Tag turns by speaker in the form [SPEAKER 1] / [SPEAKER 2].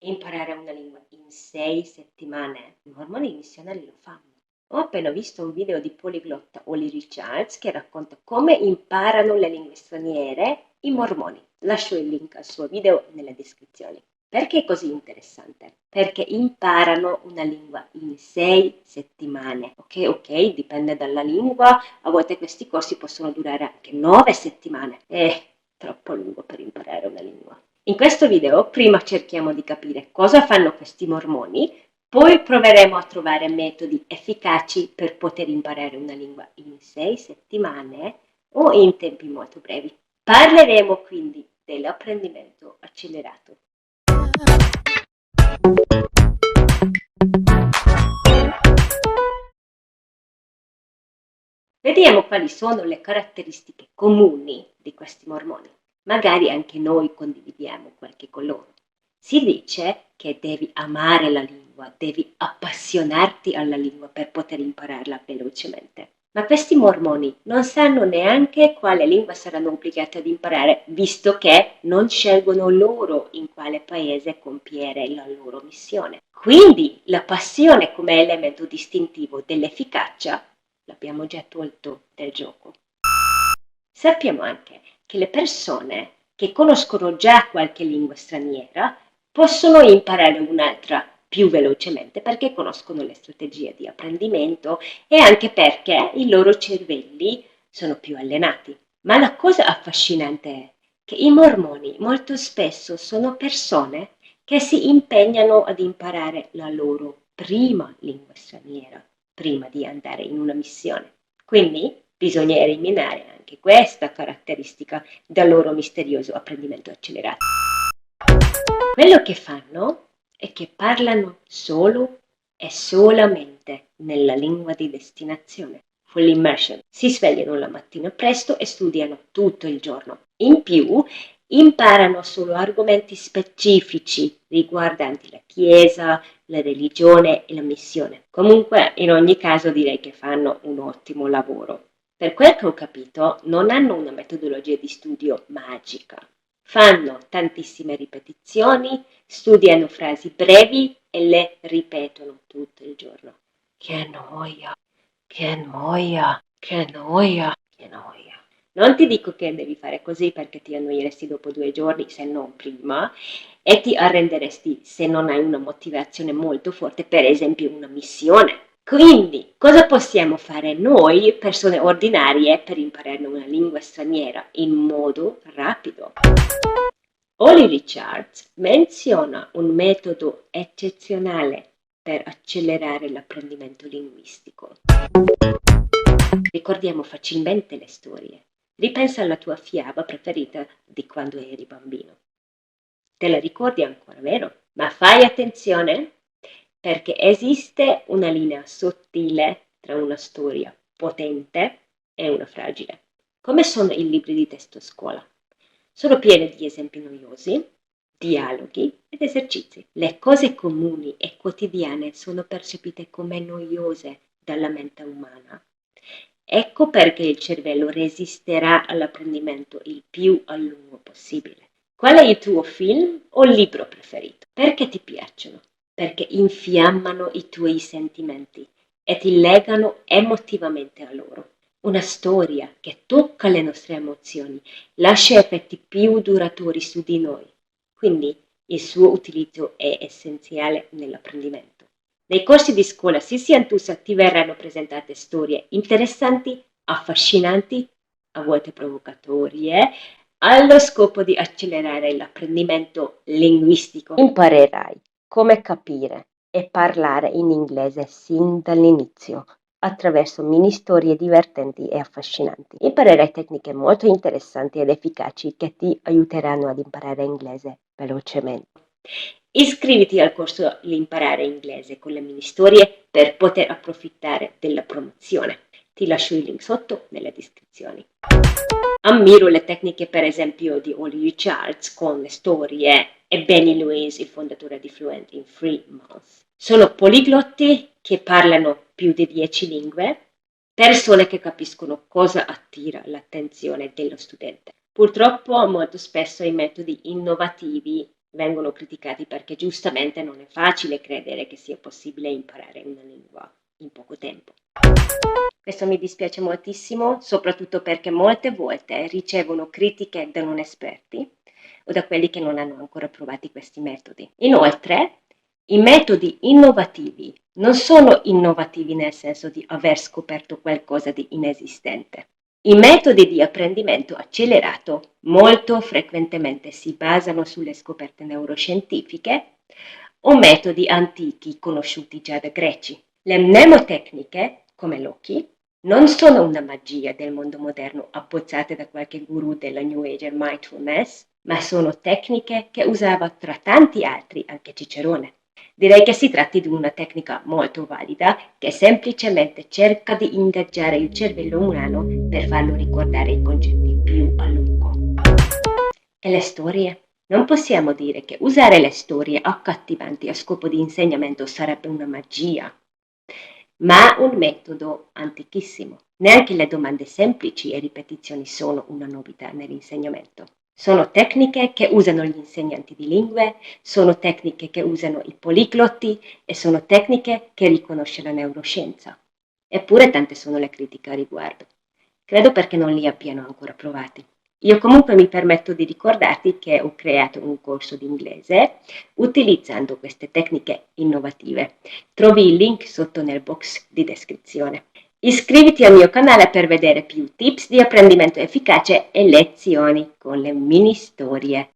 [SPEAKER 1] Imparare una lingua in 6 settimane? I mormoni missionari lo fanno. Ho appena visto un video di poliglotta Holly Richards che racconta come imparano le lingue straniere i mormoni. Lascio il link al suo video nelle descrizioni. Perché è così interessante? Perché imparano una lingua in 6 settimane. Ok, dipende dalla lingua. A volte questi corsi possono durare anche 9 settimane. È troppo lungo per imparare una lingua. In questo video prima cerchiamo di capire cosa fanno questi mormoni, poi proveremo a trovare metodi efficaci per poter imparare una lingua in 6 settimane o in tempi molto brevi. Parleremo quindi dell'apprendimento accelerato. Vediamo quali sono le caratteristiche comuni di questi mormoni. Magari anche noi condividiamo qualche con loro. Si dice che devi amare la lingua, devi appassionarti alla lingua per poter impararla velocemente. Ma questi mormoni non sanno neanche quale lingua saranno obbligati ad imparare, visto che non scelgono loro in quale paese compiere la loro missione. Quindi la passione come elemento distintivo dell'efficacia l'abbiamo già tolto dal gioco. Sappiamo anche che le persone che conoscono già qualche lingua straniera possono imparare un'altra più velocemente perché conoscono le strategie di apprendimento e anche perché i loro cervelli sono più allenati. Ma la cosa affascinante è che i mormoni molto spesso sono persone che si impegnano ad imparare la loro prima lingua straniera prima di andare in una missione. Quindi bisogna eliminare anche questa caratteristica dal loro misterioso apprendimento accelerato. Quello che fanno è che parlano solo e solamente nella lingua di destinazione. Full immersion. Si svegliano la mattina presto e studiano tutto il giorno. In più, imparano solo argomenti specifici riguardanti la Chiesa, la religione e la missione. Comunque, in ogni caso direi che fanno un ottimo lavoro. Per quel che ho capito, non hanno una metodologia di studio magica. Fanno tantissime ripetizioni, studiano frasi brevi e le ripetono tutto il giorno. Che noia, che noia, che noia, che noia. Non ti dico che devi fare così perché ti annoieresti dopo 2 giorni, se non prima, e ti arrenderesti se non hai una motivazione molto forte, per esempio una missione. Quindi, cosa possiamo fare noi, persone ordinarie, per imparare una lingua straniera in modo rapido? Holly Richards menziona un metodo eccezionale per accelerare l'apprendimento linguistico. Ricordiamo facilmente le storie. Ripensa alla tua fiaba preferita di quando eri bambino. Te la ricordi ancora, vero? Ma fai attenzione perché esiste una linea sottile tra una storia potente e una fragile. Come sono i libri di testo a scuola? Sono pieni di esempi noiosi, dialoghi ed esercizi. Le cose comuni e quotidiane sono percepite come noiose dalla mente umana. Ecco perché il cervello resisterà all'apprendimento il più a lungo possibile. Qual è il tuo film o libro preferito? Perché ti piacciono? Perché infiammano i tuoi sentimenti e ti legano emotivamente a loro. Una storia che tocca le nostre emozioni lascia effetti più duratori su di noi, quindi il suo utilizzo è essenziale nell'apprendimento. Nei corsi di scuola Sisiantusa ti verranno presentate storie interessanti, affascinanti, a volte provocatorie, allo scopo di accelerare l'apprendimento linguistico. Imparerai come capire e parlare in inglese sin dall'inizio, attraverso mini storie divertenti e affascinanti. Imparerai tecniche molto interessanti ed efficaci che ti aiuteranno ad imparare inglese velocemente. Iscriviti al corso L'imparare inglese con le mini storie per poter approfittare della promozione. Ti lascio il link sotto nelle descrizioni. Ammiro le tecniche per esempio di Holly Richards con le storie e Benny Lewis, il fondatore di Fluent in 3 Months. Sono poliglotti che parlano più di 10 lingue, persone che capiscono cosa attira l'attenzione dello studente. Purtroppo molto spesso i metodi innovativi vengono criticati perché giustamente non è facile credere che sia possibile imparare una lingua in poco tempo. Questo mi dispiace moltissimo, soprattutto perché molte volte ricevono critiche da non esperti o da quelli che non hanno ancora provato questi metodi. Inoltre, i metodi innovativi non sono innovativi nel senso di aver scoperto qualcosa di inesistente. I metodi di apprendimento accelerato molto frequentemente si basano sulle scoperte neuroscientifiche o metodi antichi conosciuti già da greci. Le mnemotecniche, come l'Oki, non sono una magia del mondo moderno abbozzate da qualche guru della New Age Mindfulness, ma sono tecniche che usava tra tanti altri anche Cicerone. Direi che si tratti di una tecnica molto valida che semplicemente cerca di ingaggiare il cervello umano per farlo ricordare i concetti più a lungo. E le storie? Non possiamo dire che usare le storie accattivanti a scopo di insegnamento sarebbe una magia, ma un metodo antichissimo. Neanche le domande semplici e ripetizioni sono una novità nell'insegnamento. Sono tecniche che usano gli insegnanti di lingue, sono tecniche che usano i poliglotti e sono tecniche che riconosce la neuroscienza. Eppure tante sono le critiche a riguardo. Credo perché non li abbiano ancora provati. Io comunque mi permetto di ricordarti che ho creato un corso di inglese utilizzando queste tecniche innovative. Trovi il link sotto nel box di descrizione. Iscriviti al mio canale per vedere più tips di apprendimento efficace e lezioni con le mini storie.